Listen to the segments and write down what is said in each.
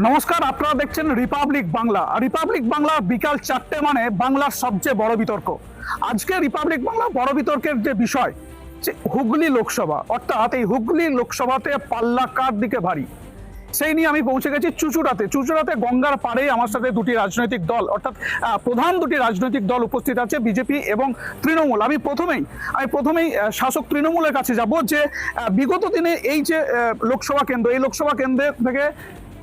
নমস্কার, আপনারা দেখছেন রিপাবলিক বাংলা। আর রিপাবলিক বাংলা বিকাল 4টে মানে বাংলার সবচেয়ে বড় বিতর্ক। আজকে রিপাবলিক বাংলা বড় বিতর্কের যে বিষয়, যে হুগলি লোকসভা, অর্থাৎ এই হুগলি লোকসভাতে পাল্লা কার দিকে ভারী, সেই নিয়ে আমি পৌঁছে গেছি চুঁচুড়াতে গঙ্গার পাড়ে। আমার সাথে দুটি রাজনৈতিক দল, অর্থাৎ প্রধান দুটি রাজনৈতিক দল উপস্থিত আছে, বিজেপি এবং তৃণমূল। আমি প্রথমেই শাসক তৃণমূলের কাছে যাব, যে বিগত দিনে এই যে লোকসভা কেন্দ্র, এই লোকসভা কেন্দ্র থেকে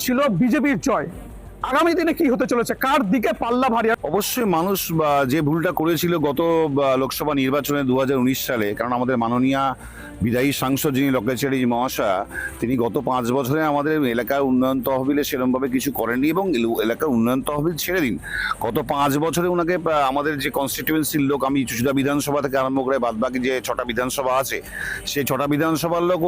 ছিল বিজেপির জয়। আগামী দিনে কি হতে চলেছে, কার দিকে পাল্লা ভারী? অবশ্যই মানুষ যে ভুলটা করেছিল গত লোকসভা নির্বাচনে 2019 সালে, কারণ আমাদের মাননীয় বিদায়ী সাংসদ যিনি লোকেশ চ্যাটার্জি মহাশয়, তিনি গত 5 বছরে আমাদের এলাকার উন্নয়ন তহবিলে সেরকমভাবে কিছু করেননি, এবং এলাকার উন্নয়ন তহবিল ছেড়ে দিন, গত 5 বছরে ওনাকে আমাদের যে কনস্টিটিউয়েন্সির লোক, আমি চুঁচুড়া বিধানসভা থেকে আরম্ভ করে বাদবাকি যে 6টা বিধানসভা আছে, সেই 6টা বিধানসভার লোক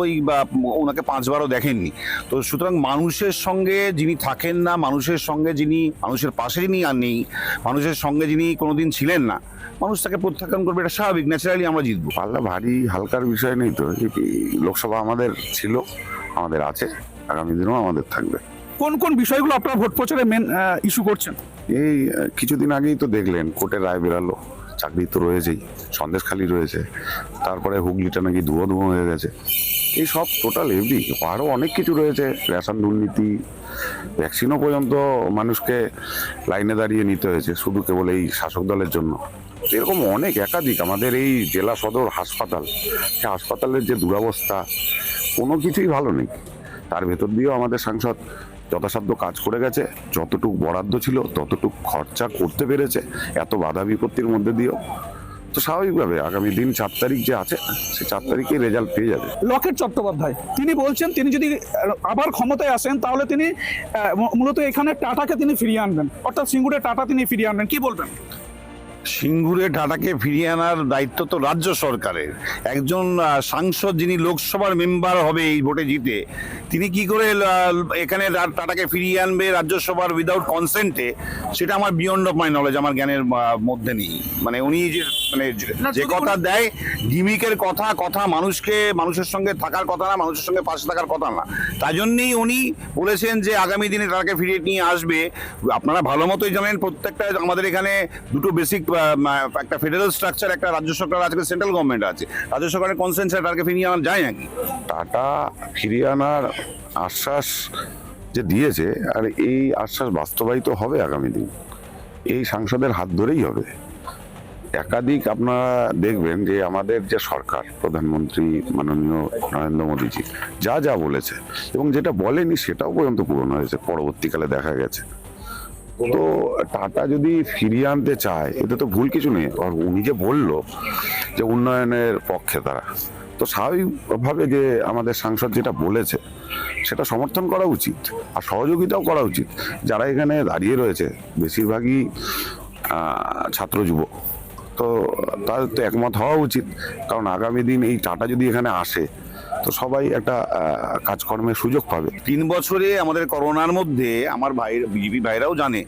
ওনাকে 5বারও দেখেননি। তো সুতরাং মানুষের সঙ্গে যিনি থাকেন না, মানুষের সঙ্গে যিনি, মানুষের পাশে যিনি আর নেই, মানুষের সঙ্গে যিনি কোনোদিন ছিলেন না, মানুষ তাকে প্রত্যাখ্যান করবে, এটা স্বাভাবিক, ন্যাচারালি আমরা জিতবো। পাল্লা ভারী হালকার বিষয় নেই তো। লোকসভা আমাদের ছিল, আমাদের আছে, আগামী দিনেও আমাদের থাকবে। কোন কোন বিষয়গুলো আপনারা ভোট প্রচারে মেন ইস্যু করছেন? এই কিছুদিন আগেই তো দেখলেন কোর্টের রায় বেরালো, চাকরি তো রয়েছেই, সন্দেশখালি রয়েছে, তারপরে হুগলিটা নাকি ধুয়ো ধুয়ো হয়ে গেছে। এই সব টোটাল এভরি আরও অনেক কিছু রয়েছে, রেশন দুর্নীতি, ভ্যাকসিনও পর্যন্ত মানুষকে লাইনে দাঁড়িয়ে নিতে হয়েছে শুধু কেবল এই শাসক দলের জন্য। এরকম অনেক একাধিক আমাদের এই জেলা সদর হাসপাতাল, সে হাসপাতালের যে দুরবস্থা, কোনো কিছুই ভালো নেই। তার ভেতর দিয়েও আমাদের সাংসদ যথাসাধ্য কাজ করে গেছে, যতটুকু বরাদ্দ ছিল ততটুকু খরচা করতে পেরেছে, এত বাধা বিপত্তির মধ্যে দিয়েও। তো স্বাভাবিকভাবে আগামী দিন 4 তারিখ যে আছে, সে 4 তারিখেই রেজাল্ট পেয়ে যাবে। লকেট চট্টোপাধ্যায় তিনি বলছেন, তিনি যদি আবার ক্ষমতায় আসেন তাহলে তিনি মূলত এখানে টাটাকে তিনি ফিরিয়ে আনবেন, অর্থাৎ সিঙ্গুরে টাটা তিনি ফিরিয়ে আনবেন। কি বলবেন? সিঙ্গুরে টাটাকে ফিরিয়ে আনার দায়িত্ব তো রাজ্য সরকারের। একজন সাংসদ যিনি লোকসভার মেম্বার হবে এই ভোটে জিতে, তিনি কি করে এখানে টাটাকে ফিরিয়ে আনবে রাজ্যসভার উইদাউট কনসেন্টে, সেটা আমার বিয়ন্ড অফ মাই নলেজ, আমার জ্ঞানের মধ্যে নেই। মানে উনি যে কথা দেয়, গিমিকের কথা মানুষের সঙ্গে থাকার কথা না, মানুষের সঙ্গে পাশে থাকার কথা না। তাই জন্যই উনি বলেছেন যে আগামী দিনে টাটাকে ফিরিয়ে নিয়ে আসবে। আপনারা ভালো মতোই জানেন, প্রত্যেকটা আমাদের এখানে দুটো বেসিক, একটা ফেডারেল স্ট্রাকচার, একটা রাজ্য সরকার আছে, সেন্ট্রাল গভর্নমেন্ট আছে। রাজ্য সরকারের কনসেন্স টাটাকে ফিরিয়ে আনা যায় নাকি? টাটা ফিরিয়ে আনার আশ্বাস যে দিয়েছে, আর এই আশ্বাস বাস্তবায়িত হবে আগামী দিন, এই সাংসদের হাত ধরেই হবে। একাধিক আপনারা দেখবেন যে আমাদের যে সরকার, প্রধানমন্ত্রী মাননীয় নরেন্দ্র মোদীজি যা যা বলেছে, এবং যেটা বলেনি সেটাও পর্যন্ত পূরণ হয়েছে পরবর্তীকালে দেখা গেছে। তো টাটা যদি ফিরিয়ে আনতে চায়, এতে তো ভুল কিছু নেই। আর উনি যে বললো যে উন্নয়নের পক্ষে তারা, তো স্বাভাবিকভাবে যে আমাদের সাংসদ যেটা বলেছে সেটা সমর্থন করা উচিত, আর সহযোগিতাও করা উচিত। যারা এখানে দাঁড়িয়ে রয়েছে বেশিরভাগই ছাত্র যুবক, তো তাদের তো একমত হওয়া উচিত। কারণ আগামী দিন এই টাটা যদি এখানে আসে, তো সবাই একটা কাজকর্মের সুযোগ পাবে। 3 বছরে আমাদের করোনার মধ্যে আমার বিজেপি ভাইরাও জানে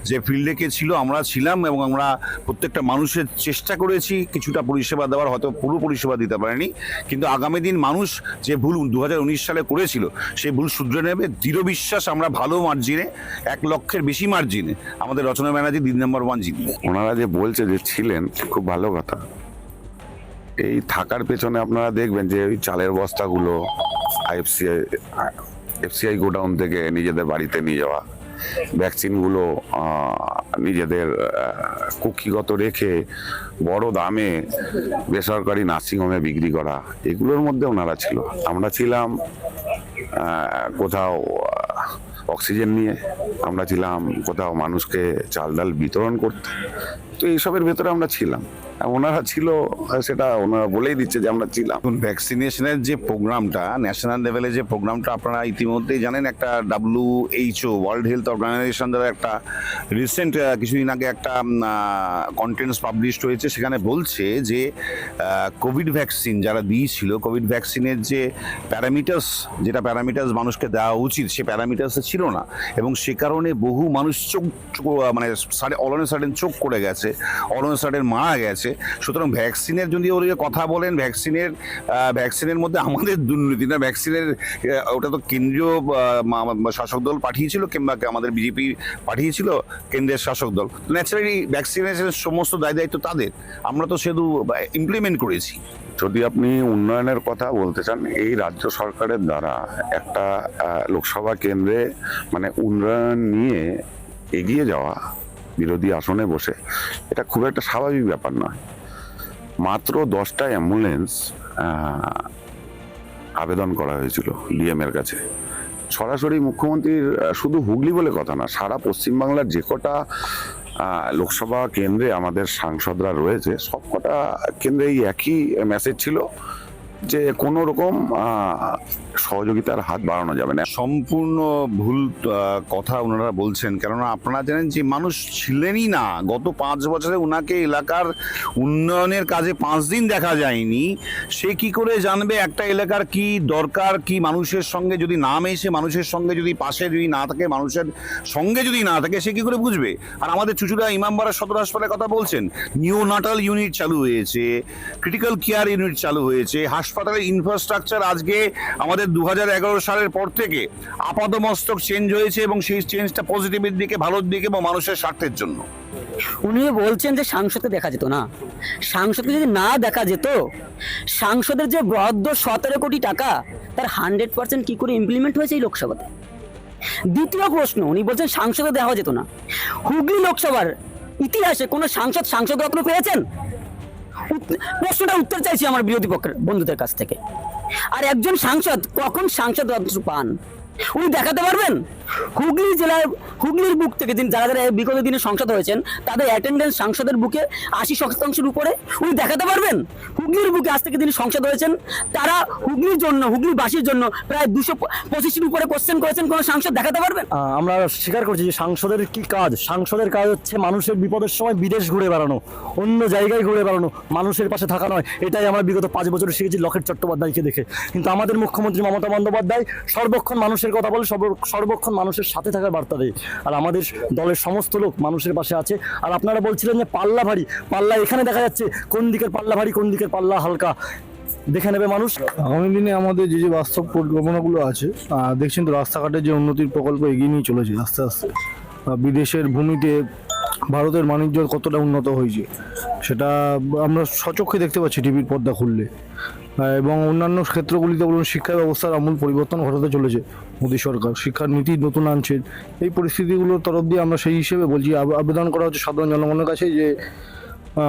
যে ফিল্ডে কে ছিল, আমরা ছিলাম, এবং আমরা প্রত্যেকটা মানুষের চেষ্টা করেছি কিছুটা পরিষেবা দেওয়ার, হয়তো পুরো পরিষেবা দিতে পারেনি, কিন্তু আগামী দিন মানুষ যে ভুল 2019 সালে করেছিল সেই ভুল শুধরে নেবে। দৃঢ় বিশ্বাস, আমরা ভালো মার্জিনে, 1 লক্ষের বেশি মার্জিনে আমাদের রচনা ব্যানার্জি 2 নম্বর 1 জিতবে। ওনারা যে বলছে যে ছিলেন, খুব ভালো কথা। এই থাকার পেছনে আপনারা দেখবেন যে ওই চালের বস্তাগুলো এফসিআই গোডাউন থেকে নিজেদের বাড়িতে নিয়ে যাওয়া, ভ্যাকসিনগুলো নিজেদের কুক্ষিগত রেখে বড় দামে বেসরকারি নার্সিংহোমে বিক্রি করা, এগুলোর মধ্যে ওনারা ছিল। আমরা ছিলাম কোথাও অক্সিজেন নিয়ে, আমরা ছিলাম কোথাও মানুষকে চাল ডাল বিতরণ করতে। তো এইসবের ভেতরে আমরা ছিলাম, ওনারা ছিল, সেটা ওনারা বলেই দিচ্ছে যে আমরা ছিলাম। ভ্যাকসিনেশনের যে প্রোগ্রামটা, ন্যাশনাল লেভেলে যে প্রোগ্রামটা, আপনারা ইতিমধ্যেই জানেন, একটা WHO ওয়ার্ল্ড হেলথ অর্গানাইজেশন দ্বারা একটা রিসেন্ট কিছুদিন আগে একটা কন্টেন্টস পাবলিশড হয়েছে। সেখানে বলছে যে কোভিড ভ্যাকসিন যারা দিয়েছিল, কোভিড ভ্যাকসিনের যে প্যারামিটার্স, যেটা প্যারামিটার্স মানুষকে দেওয়া উচিত, সে প্যারামিটার্সে ছিল না, এবং সে কারণে বহু মানুষ মানে সাডেন চোখ করে গেছে, সাডেন মারা গেছে। সুতরাং ভ্যাকসিনের যদি ওর কথা বলেন, ভ্যাকসিনের মধ্যে আমাদের দুর্নীতি না, ভ্যাকসিনের ওটা তো কেন্দ্রীয় শাসক দল পাঠিয়েছিল, কিংবা আমাদের বিজেপি পাঠিয়েছিল কেন্দ্রের শাসক দল। ন্যাচারালি ভ্যাকসিনেশনের সমস্ত দায়িত্ব তাদের, আমরা তো শুধু ইমপ্লিমেন্ট করেছি। যদি আপনি উন্নয়নের কথা বলতে চান, এই রাজ্য সরকারের দ্বারা একটা লোকসভা কেন্দ্রে মানে উন্নয়ন নিয়ে এগিয়ে যাওয়া বিরোধী আসনে বসে, এটা খুব একটা স্বাভাবিক ব্যাপার নয়। মাত্র 10টা অ্যাম্বুলেন্স আবেদন করা হয়েছিল ডিএম এর কাছে। সরাসরি মুখ্যমন্ত্রীর শুধু হুগলি বলে কথা না, সারা পশ্চিমবাংলার যে কটা লোকসভা কেন্দ্রে আমাদের সাংসদরা রয়েছে, সবকটা কেন্দ্রে এই একই মেসেজ ছিল যে কোনো রকম সহযোগিতার হাত বাড়ানো যাবে না। সম্পূর্ণ ভুল কথা ওনারা বলছেন, কেননা আপনারা জানেন যে মানুষ ছিলেনই না গত 5 বছরে, ওনাকে এলাকার উন্নয়নের কাজে 5 দিন দেখা যায়নি। সে কি করে জানবে একটা এলাকার কি দরকার, কি মানুষের সঙ্গে যদি না মেশে, মানুষের সঙ্গে যদি পাশে যদি না থাকে, মানুষের সঙ্গে যদি না থাকে, সে কি করে বুঝবে? আর আমাদের চুচুড়া ইমামবাড়া সদর হাসপাতালের কথা বলছেন, নিওনাটাল ইউনিট চালু হয়েছে, ক্রিটিক্যাল কেয়ার ইউনিট চালু হয়েছে, হাসপাতালের ইনফ্রাস্ট্রাকচার আজকে আমাদের 2011 সালের পর থেকে আপাতমস্তক চেঞ্জ হয়েছে, এবং সেই চেঞ্জটা পজিটিভের দিকে, ভালোর দিকে এবং মানুষের স্বার্থের জন্য। উনি বলছেন যে সাংসদকে দেখা যেত না, সাংসদকে যদি না দেখা যেত, সাংসদের যে বরাদ্দ 17 কোটি টাকা, তার 100% কি করে ইমপ্লিমেন্ট হয়েছে এই লোকসভাতে? দ্বিতীয় প্রশ্ন, উনি বলছেন সাংসদে দেওয়া যেত না। হুগলি লোকসভার ইতিহাসে কোন সাংসদ রত্ন পেয়েছেন? প্রশ্নটা উত্তর চাইছি আমার বিরোধী পক্ষের বন্ধুদের কাছ থেকে। আর একজন সাংসদ কখন সাংসদ রত্ন পান উনি দেখাতে পারবেন? হুগলি জেলার হুগলির বুক থেকে যারা বিগত দিনে সংসদ হয়েছেন, তাদের অ্যাটেন্ডেন্স সাংসদের বুকে 80% উপরে, উনি দেখাতে পারবেন? হুগলির বুকে আজ থেকে তিনি সংসদ হয়েছেন, তারা হুগলির জন্য, হুগলিবাসীর জন্য প্রায় 225-এর উপরে কোশ্চেন করেছেন, কোন সাংসদ দেখাতে পারবেন? আমরা স্বীকার করছি যে সাংসদের কি কাজ। সাংসদের কাজ হচ্ছে মানুষের বিপদের সময় বিদেশ ঘুরে বেড়ানো, অন্য জায়গায় ঘুরে বেড়ানো, মানুষের পাশে থাকা নয়। এটাই আমরা বিগত 5 বছরে শিখেছি লকেট চট্টোপাধ্যায়কে দেখে। কিন্তু আমাদের মুখ্যমন্ত্রী মমতা বন্দ্যোপাধ্যায় সর্বক্ষণ মানুষের কথা বলে, সর্বক্ষণ মানুষের সাথে থাকার বার্তা দেয়। আর আমাদের দলের সমস্ত লোক মানুষের পাশে আছে। আর আপনারা বলছিলেন যে পাল্লা ভারী, পাল্লা এখানে দেখা যাচ্ছে কোন দিকের পাল্লা ভারী, কোন দিকের পাল্লা হালকা, দেখে নেবে মানুষ। আগামী দিনে আমাদের যে বাস্তব পরিকল্পনাগুলো আছে, দেখছেন তো রাস্তাঘাটের যে উন্নতির প্রকল্প এগিয়ে নিয়ে চলেছে আস্তে আস্তে। বিদেশের ভূমিতে ভারতের বাণিজ্য কতটা উন্নত হয়েছে সেটা আমরা সচক্ষে দেখতে পাচ্ছি টিভির পর্দা খুললে। এবং অন্যান্য ক্ষেত্রগুলিতে বলুন, শিক্ষা ব্যবস্থার আমূল পরিবর্তন ঘটাতে চলেছে মোদী সরকার, শিক্ষার নীতি নতুন আনছেন। এই পরিস্থিতিগুলোর তরফ দিয়ে আমরা সেই হিসেবে বলছি, আবেদন করা হচ্ছে সাধারণ জনগণের কাছে যে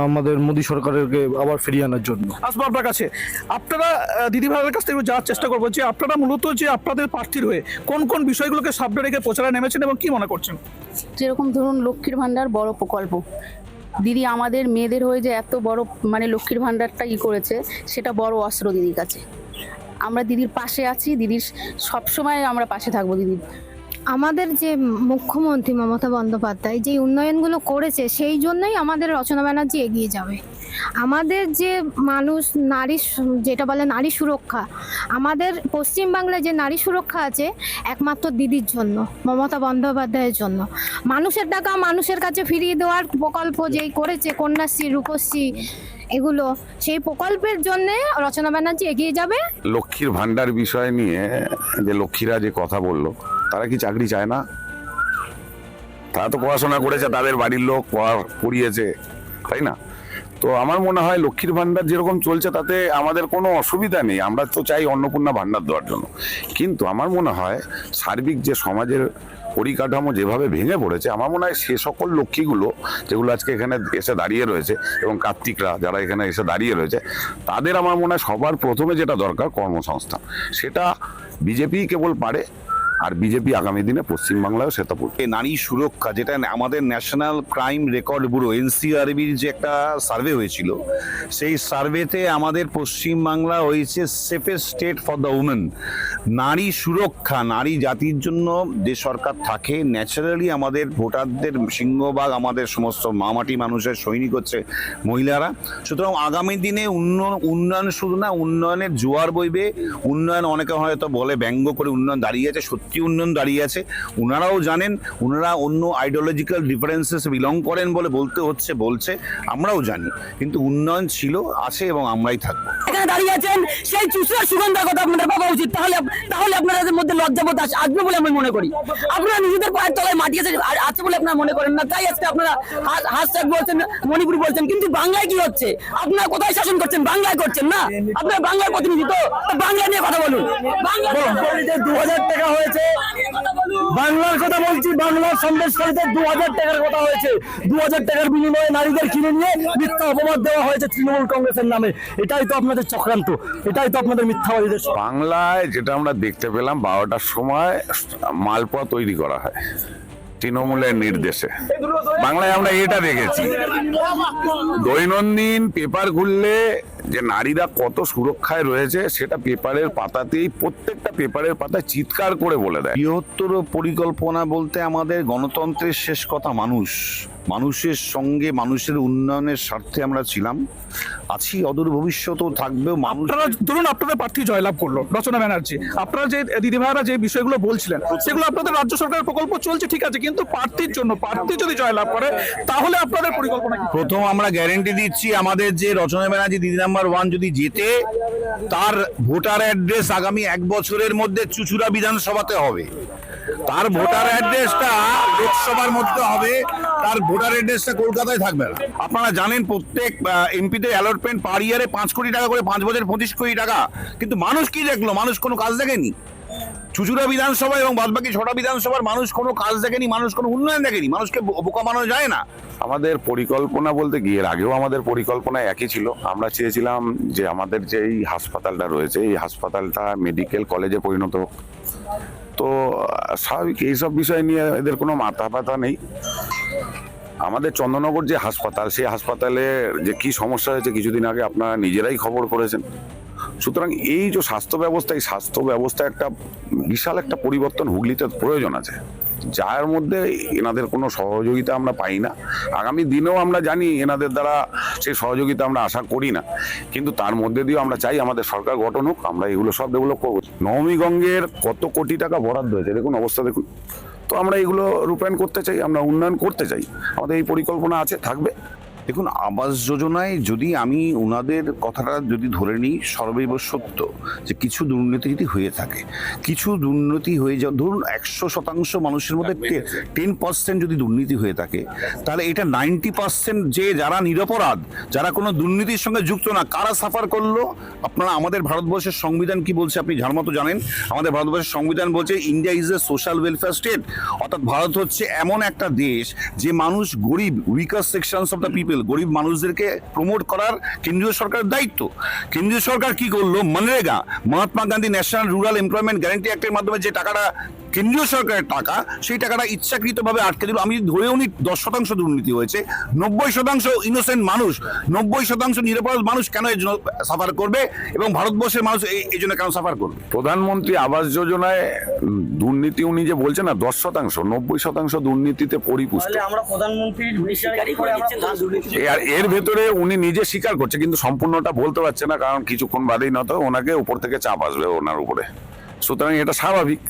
আমাদের মোদী সরকারকে আবার ফিরিয়ে আনার জন্য। আসবো আপনার কাছে। আপনারা দিদি ভাইয়ের কাছ থেকে যাওয়ার চেষ্টা করবো যে আপনারা মূলত যে আপনাদের প্রার্থীর হয়ে কোন কোন বিষয়গুলোকে সামনে রেখে প্রচারে নেমেছেন এবং কি মনে করছেন? যেরকম ধরুন লক্ষ্মীর ভান্ডার বড় প্রকল্প, দিদি আমাদের মেয়েদের হয়ে যে এত বড় মানে লক্ষ্মীর ভান্ডারটা করেছে, সেটা বড় অস্ত্র দিদির কাছে। আমরা দিদির পাশে আছি, দিদির সবসময় আমরা পাশে থাকবো দিদির। আমাদের যে মুখ্যমন্ত্রী মমতা বন্দ্যোপাধ্যায় যে উন্নয়নগুলো করেছে, সেই জন্যই আমাদের রচনা ব্যানার্জি এগিয়ে যাবে। আমাদের যে মানুষ নারী, যেটা বলে নারী সুরক্ষা, আমাদের পশ্চিমবাংলায় যে নারী সুরক্ষা আছে একমাত্র দিদির জন্য, মমতা বন্দ্যোপাধ্যায়ের জন্য। মানুষের টাকা মানুষের কাছে ফিরিয়ে দেওয়ার প্রকল্প যেই করেছে, কন্যাশ্রী, রূপশ্রী, এগুলো, সেই প্রকল্পের জন্য রচনা ব্যানার্জি এগিয়ে যাবে। লক্ষ্মীর ভান্ডার বিষয় নিয়ে যে লক্ষ্মীরা যে কথা বললো, তারা কি চাকরি চায় না? তারা তো পড়াশোনা করেছে, তাদের বাড়ির লোক পড়িয়েছে, তাই না? তো আমার মনে হয় লক্ষ্মীর ভান্ডার যেরকম চলছে তাতে আমাদের কোনো অসুবিধা নেই। আমরা তো চাই অন্নপূর্ণা ভান্ডার দেওয়ার জন্য। কিন্তু আমার মনে হয় সার্বিক যে সমাজের পরিকাঠামো যেভাবে ভেঙে পড়েছে, আমার মনে হয় সে সকল লক্ষ্মীগুলো যেগুলো আজকে এখানে এসে দাঁড়িয়ে রয়েছে, এবং কার্তিকরা যারা এখানে এসে দাঁড়িয়ে রয়েছে, তাদের আমার মনে হয় সবার প্রথমে যেটা দরকার কর্মসংস্থান। সেটা বিজেপি কেবল পারে, আর বিজেপি আগামী দিনে পশ্চিমবাংলায় সেটা পড়বে। নারী সুরক্ষা, যেটা আমাদের ন্যাশনাল ক্রাইম রেকর্ড ব্যুরো NCRB-র যে একটা সার্ভে হয়েছিল, সেই সার্ভেতে আমাদের পশ্চিমবাংলা হয়েছে safest state for the women. নারী সুরক্ষা, নারী জাতির জন্য যে সরকার থাকে, ন্যাচারালি আমাদের ভোটারদের সিংহভাগ আমাদের সমস্ত মামাটি মানুষের সৈনিক হচ্ছে মহিলারা। সুতরাং আগামী দিনে উন্নয়ন শুধু না, উন্নয়নের জোয়ার বইবে। উন্নয়ন অনেকে হয়তো বলে ব্যঙ্গ করে উন্নয়ন দাঁড়িয়ে আছে, সত্যি কি উন্নয়ন দাঁড়িয়ে আছে ওনারাও জানেন। ওনারা অন্য আইডিওলজিক্যাল ডিফারেন্সেস বিলং করেন বলে বলছে, আমরাও জানি, কিন্তু উন্নয়ন ছিল, আছে এবং আমরাই থাকবো। এখানে দাঁড়িয়ে আছেন সেই চুষার সুগন্ধার কথা আপনাদের ভাবা উচিত। তাহলে আপনাদের মধ্যে লজ্জাবোধ আসবে বলে আমি মনে করি। আপনারা নিজেদের পায়ের তলায় মাটি আছে বলে আপনারা মনে করেন না, তাই আজকে আপনারা হাসট্যাগ বলছেন, মণিপুর বলছেন, কিন্তু বাংলায় কি হচ্ছে? আপনারা কোথায় শাসন করছেন? বাংলায় করছেন না? আপনারা বাংলার প্রতিনিধি তো, বাংলা নিয়ে কথা বলুন। 2000 টাকা হয়েছে, বাংলার কথা বলছি, বাংলার সন্দেশকারীতে 2000 টাকার কথা হয়েছে। 2000 টাকার বিনিময়ে নারীদের কিনে নিয়ে মিথ্যা অপবাদ দেওয়া হয়েছে তৃণমূল কংগ্রেসের নামে। এটাই তো আপনাদের চক্রান্ত, এটাই তো আপনাদের মিথ্যাবাদীদের। বাংলায় যেটা আমরা দেখতে পেলাম 12টার সময় মালপোয়া তৈরি করা হয় তৃণমূলের নির্দেশে। বাংলায় আমরা এটা দেখেছি। দৈনন্দিন পেপার খুললে যে নারীরা কত সুরক্ষায় রয়েছে সেটা পেপারের পাতাতেই, প্রত্যেকটা পেপারের পাতায় চিৎকার করে বলে দেয়। বৃহত্তর পরিকল্পনা বলতে আমাদের গণতন্ত্রের শেষ কথা মানুষের সঙ্গে, মানুষের উন্নয়নের স্বার্থে আমরা ছিলাম, আছি, অদূর ভবিষ্যতেও থাকবেও। আপনারা ধরুন আপনাদের প্রার্থী জয়লাভ করলো রচনা ব্যানার্জি, আপনারা যে দিদিভাইরা যে বিষয়গুলো বলছিলেন সেগুলো আপনাদের রাজ্য সরকারের প্রকল্প চলছে, ঠিক আছে, কিন্তু প্রার্থী যদি জয়লাভ করে তাহলে আপনাদের পরিকল্পনা কি? প্রথম আমরা গ্যারেন্টি দিচ্ছি, আমাদের যে রচনা ব্যানার্জি দিদি নাম্বার 1 যদি জেতে, তার ভোটার অ্যাড্রেস আগামী 1 বছরের মধ্যে চুচুড়া বিধানসভাতে হবে। তার ভোটার অ্যাড্রেসটা লোকসভার মধ্যে হবে, তার ভোটার অ্যাড্রেসটা কলকাতায় থাকবে না। আপনারা জানেন প্রত্যেক এমপিতে অ্যালটমেন্ট পার ইয়ারে 5 কোটি টাকা করে, 5 বছর 25 কোটি টাকা, কিন্তু মানুষ কি দেখলো? মানুষ কোনো কাজ দেখেনি। চুচুড়া বিধানসভা এবং বাদবাকি 6টা বিধানসভার মানুষ কোনো কাজ দেখেনি, মানুষ কোনো উন্নয়ন দেখেনি। মানুষকে বোকা বানানো যায় না। আমাদের পরিকল্পনা বলতে গিয়ে এর আগেও আমাদের পরিকল্পনা একই ছিল। আমরা চেয়েছিলাম যে আমাদের যে এই হাসপাতালটা রয়েছে, এই হাসপাতালটা মেডিকেল কলেজে পরিণত হোক। তো স্বাভাবিক এইসব বিষয় নিয়ে এদের কোনো মাথা ব্যথা নেই। আমাদের চন্দননগর যে হাসপাতাল, সেই হাসপাতালে যে কি সমস্যা হয়েছে কিছুদিন আগে আপনারা নিজেরাই খবর করেছেন। সুতরাং এই যে স্বাস্থ্য ব্যবস্থা, এই স্বাস্থ্য ব্যবস্থা একটা বিশাল একটা পরিবর্তন হুগলিতে প্রয়োজন আছে, যার মধ্যে এনাদের কোনো সহযোগিতা আমরা পাই না। আগামী দিনেও আমরা জানি এনাদের দ্বারা সেই সহযোগিতা আমরা আশা করি না, কিন্তু তার মধ্যে দিয়েও আমরা চাই আমাদের সরকার গঠন হোক, আমরা এগুলো সব ডেভেলপ করবো। নবমীগঞ্জের কত কোটি টাকা বরাদ্দ হয়েছে দেখুন, অবস্থা দেখুন। তো আমরা এগুলো রূপায়ণ করতে চাই, আমরা উন্নয়ন করতে চাই, আমাদের এই পরিকল্পনা আছে, থাকবে। দেখুন, আবাস যোজনায় যদি আমি ওনাদের কথাটা যদি ধরে নিই, সর্বৈব সত্য যে কিছু দুর্নীতি যদি হয়ে থাকে, কিছু দুর্নীতি হয়ে যাওয়া, ধরুন 100% মানুষের মধ্যে 10% যদি দুর্নীতি হয়ে থাকে, তাহলে এটা 90% যে যারা নিরপরাধ, যারা কোনো দুর্নীতির সঙ্গে যুক্ত না, কারা সাফার করলো? আপনারা, আমাদের ভারতবর্ষের সংবিধান কি বলছে আপনি ঝাড়মতো জানেন। আমাদের ভারতবর্ষের সংবিধান বলছে India is a social welfare state, অর্থাৎ ভারত হচ্ছে এমন একটা দেশ যে মানুষ গরিব, weaker sections of the people, গরিব মানুষদেরকে প্রমোট করার কেন্দ্রীয় সরকারের দায়িত্ব। কেন্দ্রীয় সরকার কি করলো? MNREGA, Mahatma Gandhi national rural employment guarantee অ্যাক্টের মাধ্যমে যে টাকাটা কেন্দ্রীয় সরকারের টাকা, সেই টাকাটা ইচ্ছাকৃতভাবে আটকে দিল। আমি ধরেও নি 10% দুর্নীতি হয়েছে, 90% ইনোসেন্ট মানুষ, 90% নিরপরাধ মানুষ কেন এর জন্য সাফার করবে, এবং ভারতবর্ষের মানুষ এই জন্য কেন সাফার করবে? প্রধানমন্ত্রী আবাস যোজনায় দুর্নীতি উনি যে বলছেন না 10%, 90% দুর্নীতিতে পরিপুষ্ট। আমরা প্রধানমন্ত্রীর আর এর ভেতরে উনি নিজে স্বীকার করছে, কিন্তু সম্পূর্ণটা বলতে পারছে না, কারণ কিছুক্ষণ বাদেই না তো ওনাকে উপর থেকে চাপ আসবে ওনার উপরে। সুতরাং এটা স্বাভাবিক।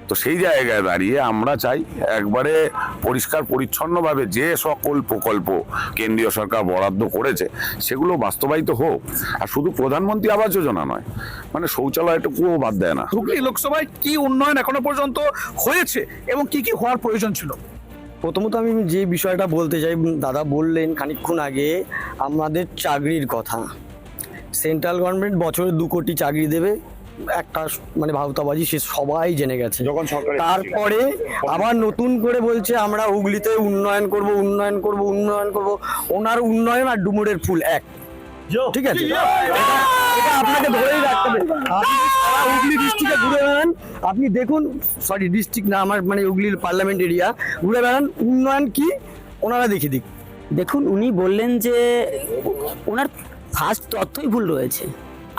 তো সেই জায়গায় দাঁড়িয়ে আমরা চাই একবারে পরিষ্কার পরিচ্ছন্নভাবে যে সকল প্রকল্প কেন্দ্রীয় সরকার বরাদ্দ করেছে সেগুলো বাস্তবায়িত হোক। আর শুধু প্রধানমন্ত্রী আবাস যোজনা নয়, মানে শৌচালয়টুকুও বাদ দেয় না। হুগলি লোকসভায় কি উন্নয়ন এখনো পর্যন্ত হয়েছে এবং কি কি হওয়ার প্রয়োজন ছিল? প্রথমত আমি যে বিষয়টা বলতে চাই, দাদা বললেন খানিকক্ষণ আগে আমাদের চাকরির কথা। সেন্ট্রাল গভর্নমেন্ট বছরে 2 কোটি চাকরি দেবে, একটা মানে ভাউতাবাজি, সে সবাই জেনে গেছে। যখন সরকার তারপরে আবার নতুন করে বলছে আমরা হুগলিতে উন্নয়ন করব, উন্নয়ন করব, উন্নয়ন করব। ওনার উন্নয়ন আর ডুমুরের ফুল এক, ঠিক আছে? এটা আপনাকে ধরেই রাখতে হবে। হুগলি ডিস্ট্রিক্টে ঘুরে বেড়ান, আপনি দেখুন, সরি ডিস্ট্রিক্ট না, আমার মানে হুগলির পার্লামেন্ট এরিয়া ঘুরে বেড়ান, উন্নয়ন কি ওনারা দেখিয়ে দিক। দেখুন, উনি বললেন যে ওনার ফার্স্ট তথ্যই ভুল রয়েছে,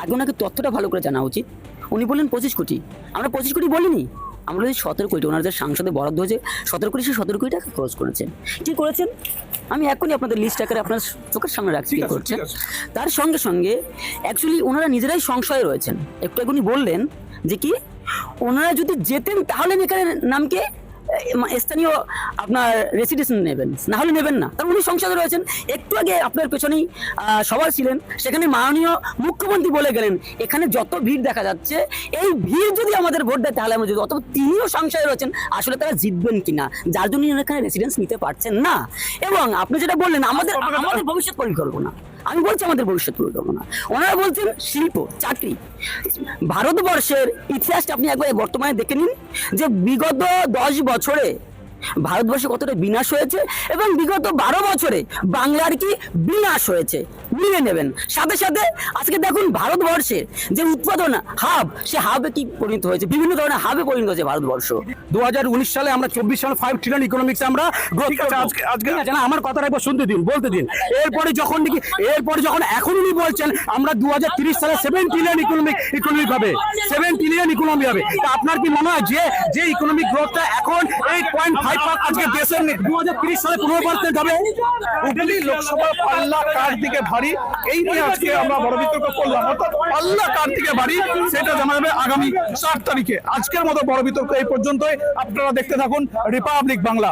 আগে ওনাকে তথ্যটা ভালো করে জানা উচিত। উনি বললেন 25 কোটি, আমরা 25 কোটি বলিনি, আমরা বলছি 17 কোটি। ওনার যে সাংসদে বরাদ্দ হয়েছে 17 কোটি, সে 17 কোটি টাকা খরচ করেছেন। কি করেছেন আমি এখনই আপনাদের লিস্ট আকারে আপনার চোখের সামনে রাখছি কি করছেন। তার সঙ্গে সঙ্গে অ্যাকচুয়ালি ওনারা নিজেরাই সংশয়ে রয়েছেন। একটু আগে উনি বললেন যে কি ওনারা যদি যেতেন তাহলে এখানে নামকে স্থানীয় আপনার রেসিডেন্সি নেবেন, না হলে নেবেন না, কারণ উনি সংসদে রয়েছেন। একটু আগে আপনার পেছনেই সভা ছিলেন, সেখানে মাননীয় মুখ্যমন্ত্রী বলে গেলেন এখানে যত ভিড় দেখা যাচ্ছে এই ভিড় যদি আমাদের ভোট দেয় তাহলে আমরা যদি, অথবা তিনিও সংসদে রয়েছেন, আসলে তারা জিতবেন কিনা, যার জন্য এখানে রেসিডেন্স নিতে পারছেন না। এবং আপনি যেটা বললেন আমাদের ভবিষ্যৎ পরিকল্পনা, আমি বলছি আমাদের ভবিষ্যৎ পরিকল্পনা, ওনারা বলছেন শিল্প, চাকরি। ভারতবর্ষের ইতিহাসটা আপনি একবার বর্তমানে দেখে নিন যে বিগত 10 বছরে ভারতবর্ষে কতটা বিনাশ হয়েছে এবং বিগত 12 বছরে বাংলার কি বিনাশ হয়েছে মিলে নেবেন। সাথে সাথে আজকে দেখুন ভারতবর্ষের যে উৎপাদন হাব, সে হাবে কি পরিণত হয়েছে, বিভিন্ন ধরনের হাবে পরিণত হয়েছে ভারতবর্ষ। 2019 সালে আমরা 24 সালে 5 ট্রিলিয়ন ইকোনমিক্স আমরা গ্রোথ ঠিক আছে, আজকে ঠিক আছে না, আমার কথাটা একবার শুনতে দিন, বলতে দিন। এরপরে যখন এখন উনি বলছেন আমরা 2030 সালে 7 ট্রিলিয়ন ইকোনমিক হবে, 7 ট্রিলিয়ন ইকোনমি হবে, তা আপনার কি মনে হয় যে ইকোনমিক গ্রোথটা এখন 8.5 আজকে দেশের 2030 সালে 15% হবে? হুগলি লোকসভা পাল্লা কার দিকে ভারী, এই নিয়ে আজকে আমরা বড় বিতর্ক করলাম। অর্থাৎ পাল্লা কার দিকে ভারী সেটা জানা যাবে আগামী 4 তারিখে। আজকের মতো বড় বিতর্ক এই পর্যন্তই। আপনারা দেখতে থাকুন রিপাবলিক বাংলা।